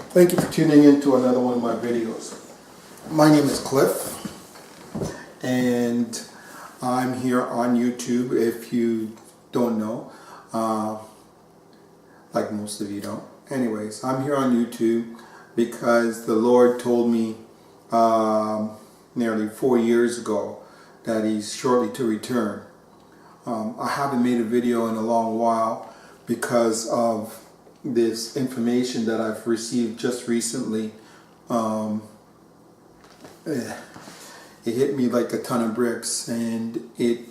Thank you for tuning in to another one of my videos. My name is Cliff, and I'm here on YouTube. If you don't know, like most of you don't. Anyways, I'm here on YouTube because the Lord told me nearly 4 years ago that He's shortly to return. I haven't made a video in a long while because of this information that I've received just recently. It hit me like a ton of bricks, and it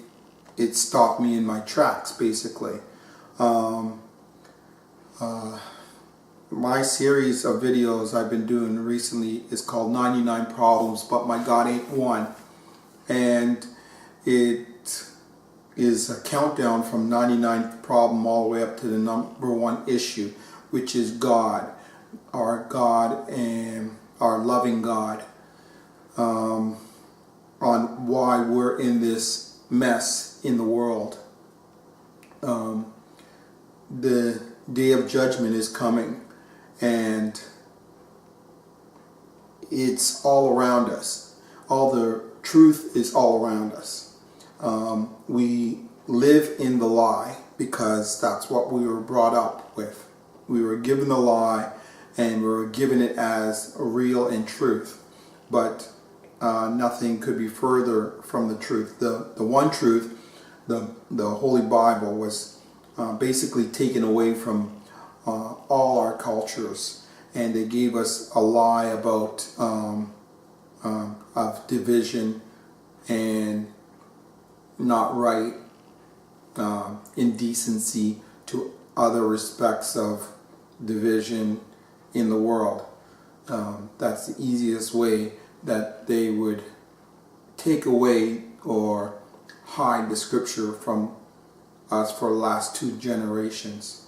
stopped me in my tracks, basically. My series of videos I've been doing recently is called 99 Problems, but My God Ain't One. And it is a countdown from 99th problem all the way up to the number one issue, which is God and our loving God, on why we're in this mess in the world. The day of judgment is coming, and it's all around us. All the truth is all around us. We live in the lie because that's what we were brought up with. We were given the lie, and we were given it as real and truth. But nothing could be further from the truth. The one truth, the Holy Bible, was basically taken away from all our cultures, and they gave us a lie about of division and not right, indecency to other respects of division in the world. That's the easiest way that they would take away or hide the scripture from us for the last 2 generations,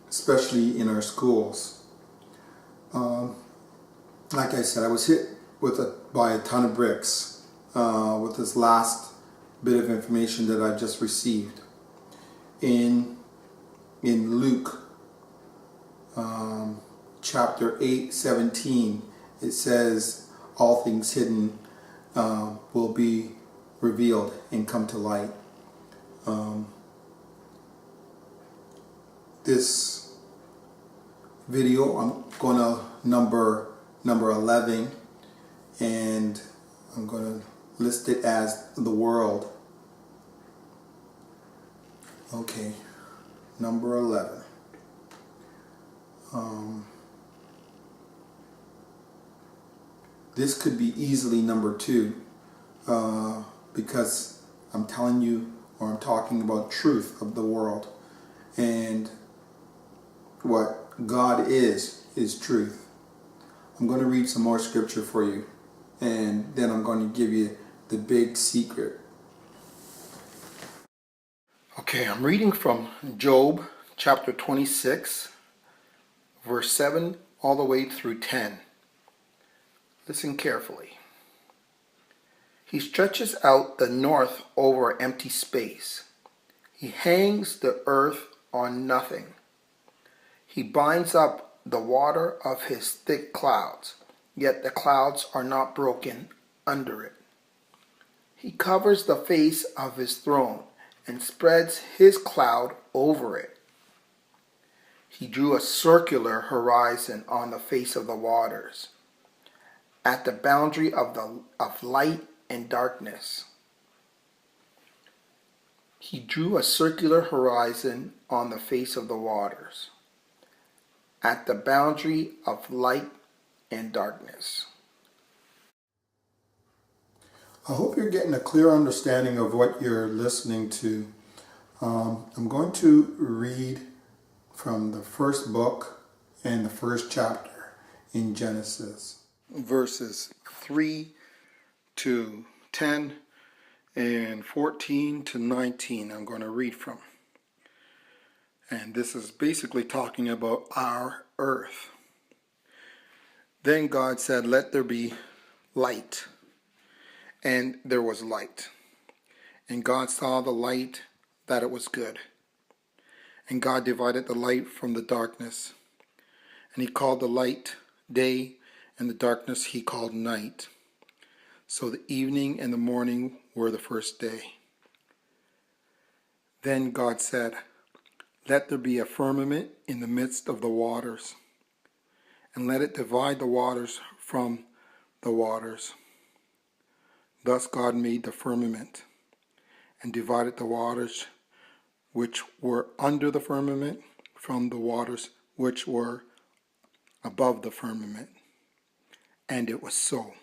especially in our schools. Like I said, I was hit by a ton of bricks with this last bit of information that I just received. In Luke chapter 8:17, it says all things hidden will be revealed and come to light. This video, I'm going to number 11, and I'm going to list it as the world. Okay, number 11. This could be easily number 2 because I'm telling you, or I'm talking about truth of the world, and what God is truth. I'm going to read some more scripture for you, and then I'm going to give you the big secret. Okay, I'm reading from Job chapter 26, verse 7 all the way through 10. Listen carefully. He stretches out the north over empty space. He hangs the earth on nothing. He binds up the water of his thick clouds, yet the clouds are not broken under it. He covers the face of his throne and spreads his cloud over it. He drew a circular horizon on the face of the waters, at the boundary of light and darkness. He drew a circular horizon on the face of the waters, at the boundary of light and darkness. I hope you're getting a clear understanding of what you're listening to. I'm going to read from the first book and the first chapter in Genesis, verses 3 to 10 and 14 to 19. I'm going to read from. And this is basically talking about our earth. Then God said, "Let there be light." And there was light. And God saw the light, that it was good. And God divided the light from the darkness. And he called the light day, and the darkness he called night. So the evening and the morning were the first day. Then God said, "Let there be a firmament in the midst of the waters, and let it divide the waters from the waters." Thus God made the firmament, and divided the waters which were under the firmament from the waters which were above the firmament. And it was so.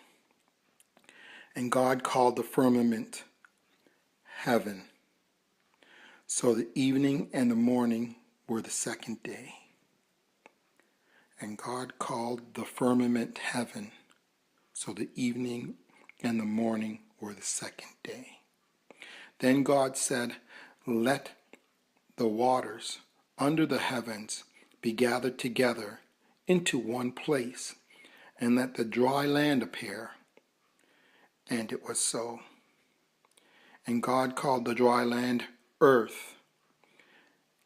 And God called the firmament heaven. So the evening and the morning were the second day. And God called the firmament heaven. So the evening and the morning were the second day. Then God said, "Let the waters under the heavens be gathered together into one place, and let the dry land appear." And it was so. And God called the dry land earth,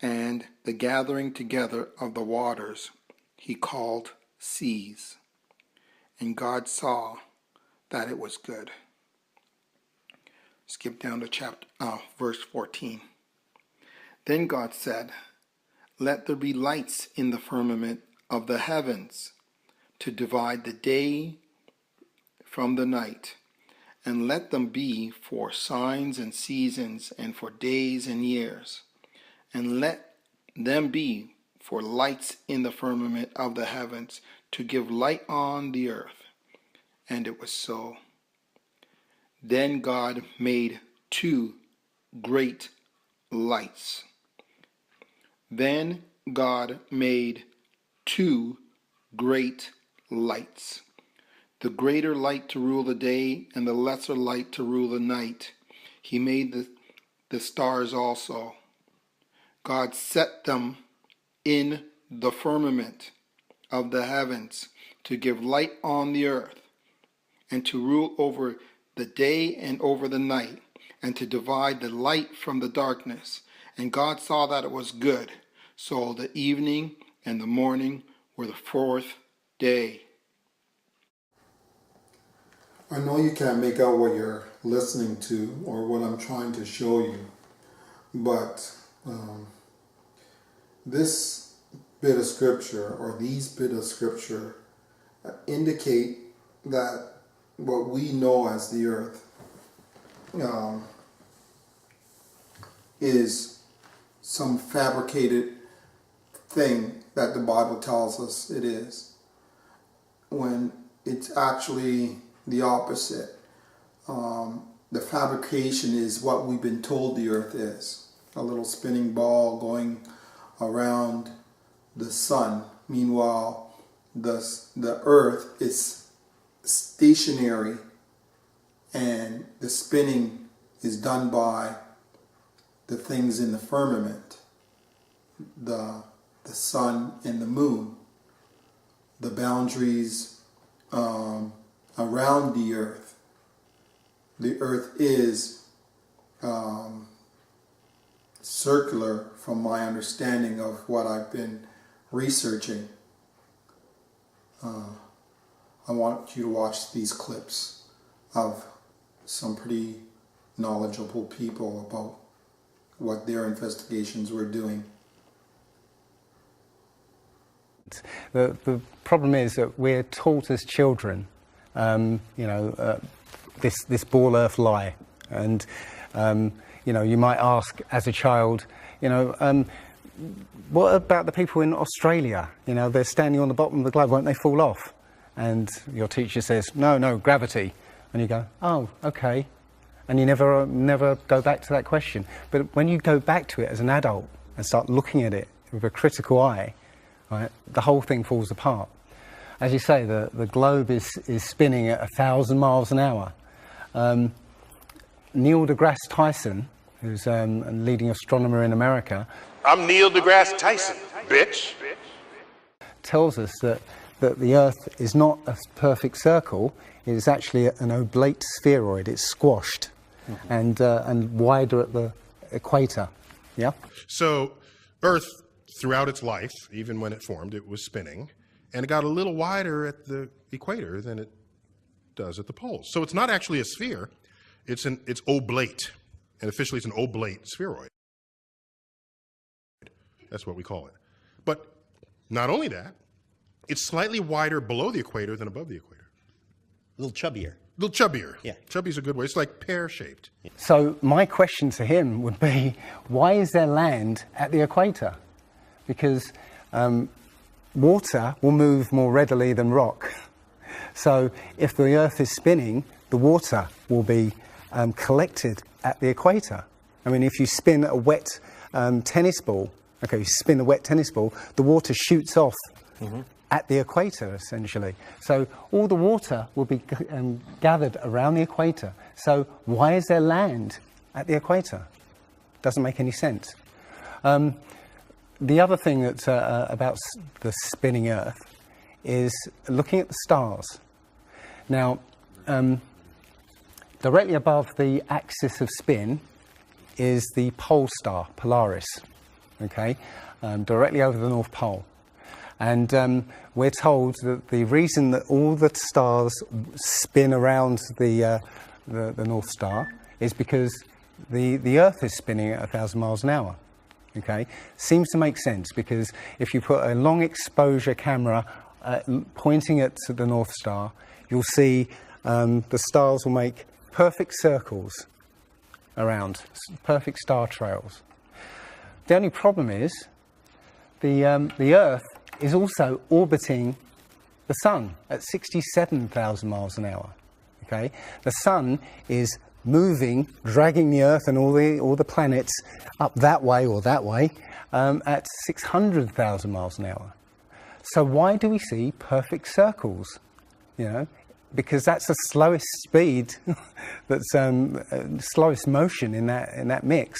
and the gathering together of the waters he called seas. And God saw that it was good. Skip down to verse 14. Then God said, "Let there be lights in the firmament of the heavens to divide the day from the night, and let them be for signs and seasons and for days and years, and let them be for lights in the firmament of the heavens to give light on the earth." And it was so. Then God made two great lights. Then God made two great lights, the greater light to rule the day and the lesser light to rule the night. He made the stars also. God set them in the firmament of the heavens to give light on the earth, and to rule over the day and over the night, and to divide the light from the darkness. And God saw that it was good. So the evening and the morning were the fourth day. I know you can't make out what you're listening to or what I'm trying to show you, but this bit of scripture, or these bit of scripture, indicate that what we know as the earth is some fabricated thing that the Bible tells us it is, when it's actually the opposite. The fabrication is what we've been told the earth is, a little spinning ball going around the sun. Meanwhile, the earth is stationary, and the spinning is done by the things in the firmament, the sun and the moon, the boundaries around the earth. The earth is circular, from my understanding of what I've been researching. I want you to watch these clips of some pretty knowledgeable people about what their investigations were doing. The problem is that we're taught as children, this ball earth lie. And, you might ask as a child, what about the people in Australia? They're standing on the bottom of the globe, won't they fall off? And your teacher says, no, gravity. And you go, oh, okay. And you never go back to that question. But when you go back to it as an adult and start looking at it with a critical eye, right, the whole thing falls apart. As you say, the globe is spinning at 1,000 miles an hour. Neil deGrasse Tyson, who's a leading astronomer in America. I'm Neil deGrasse Tyson, bitch. Tells us that the Earth is not a perfect circle. It is actually an oblate spheroid. It's squashed, and wider at the equator. Yeah. So Earth, throughout its life, even when it formed, it was spinning. and it got a little wider at the equator than it does at the poles. So it's not actually a sphere, it's oblate, and officially it's an oblate spheroid. That's what we call it. But not only that, it's slightly wider below the equator than above the equator. A little chubbier. A little chubbier. Yeah. Chubby's a good way. It's like pear-shaped. So my question to him would be, why is there land at the equator? Because water will move more readily than rock. So if the Earth is spinning, the water will be collected at the equator. I mean, if you spin a wet tennis ball, okay, you spin a wet tennis ball, the water shoots off at the equator, essentially. So all the water will be gathered around the equator. So why is there land at the equator? Doesn't make any sense. The other thing that's about the spinning Earth is looking at the stars. Now, directly above the axis of spin is the pole star, Polaris, okay, directly over the North Pole. And we're told that the reason that all the stars spin around the North Star is because the Earth is spinning at 1,000 miles an hour. Okay, seems to make sense, because if you put a long exposure camera pointing at the North Star, you'll see the stars will make perfect circles around, perfect star trails. The only problem is the Earth is also orbiting the Sun at 67,000 miles an hour. Okay, the Sun is moving, dragging the Earth and all the planets up that way or that way at 600,000 miles an hour. So why do we see perfect circles? You know, because that's the slowest speed, that's slowest motion in that mix,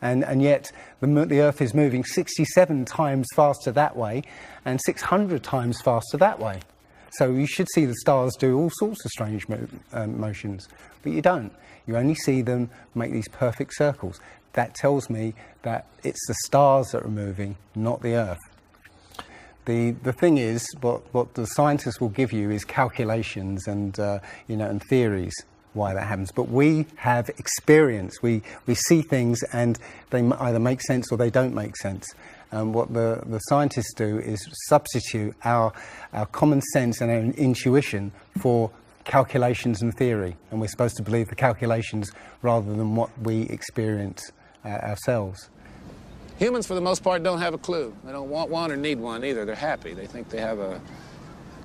and yet the Earth is moving 67 times faster that way and 600 times faster that way. So you should see the stars do all sorts of strange motions, but you don't. You only see them make these perfect circles. That tells me that it's the stars that are moving, not the Earth. The thing is, what the scientists will give you is calculations and and theories why that happens. But we have experience. We see things and they either make sense or they don't make sense. What the scientists do is substitute our common sense and our intuition for calculations and theory, and we're supposed to believe the calculations rather than what we experience ourselves. Humans, for the most part, don't have a clue. They don't want one or need one either. They're happy. They think they have a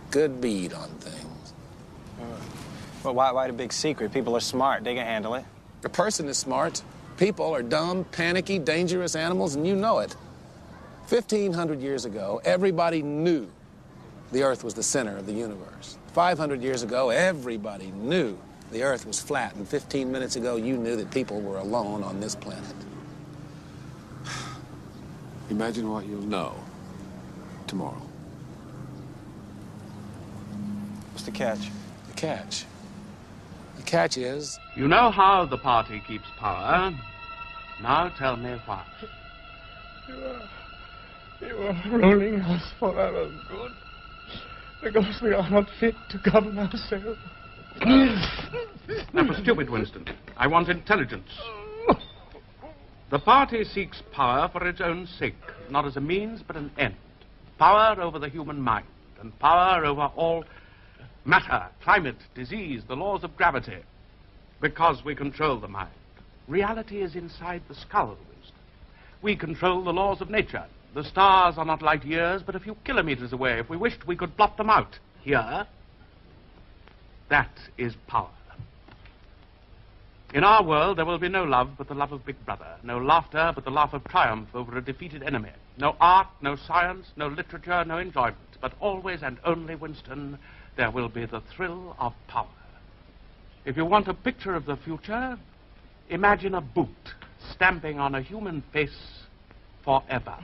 good bead on things. Well, why the big secret? People are smart. They can handle it. A person is smart. People are dumb, panicky, dangerous animals, and you know it. 1,500 years ago, everybody knew the Earth was the center of the universe. 500 years ago, everybody knew the Earth was flat, and 15 minutes ago, you knew that people were alone on this planet. Imagine what you'll know tomorrow. What's the catch? The catch? The catch is... You know how the party keeps power. Now tell me why. You are ruling us for our good, because we are not fit to govern ourselves. That was stupid, Winston. I want intelligence. The party seeks power for its own sake, not as a means but an end. Power over the human mind, and power over all matter, climate, disease, the laws of gravity. Because we control the mind. Reality is inside the skull, Winston. We control the laws of nature. The stars are not light years, but a few kilometers away. If we wished, we could blot them out. Here, that is power. In our world, there will be no love but the love of Big Brother, no laughter but the laugh of triumph over a defeated enemy, no art, no science, no literature, no enjoyment, but always and only, Winston, there will be the thrill of power. If you want a picture of the future, imagine a boot stamping on a human face forever.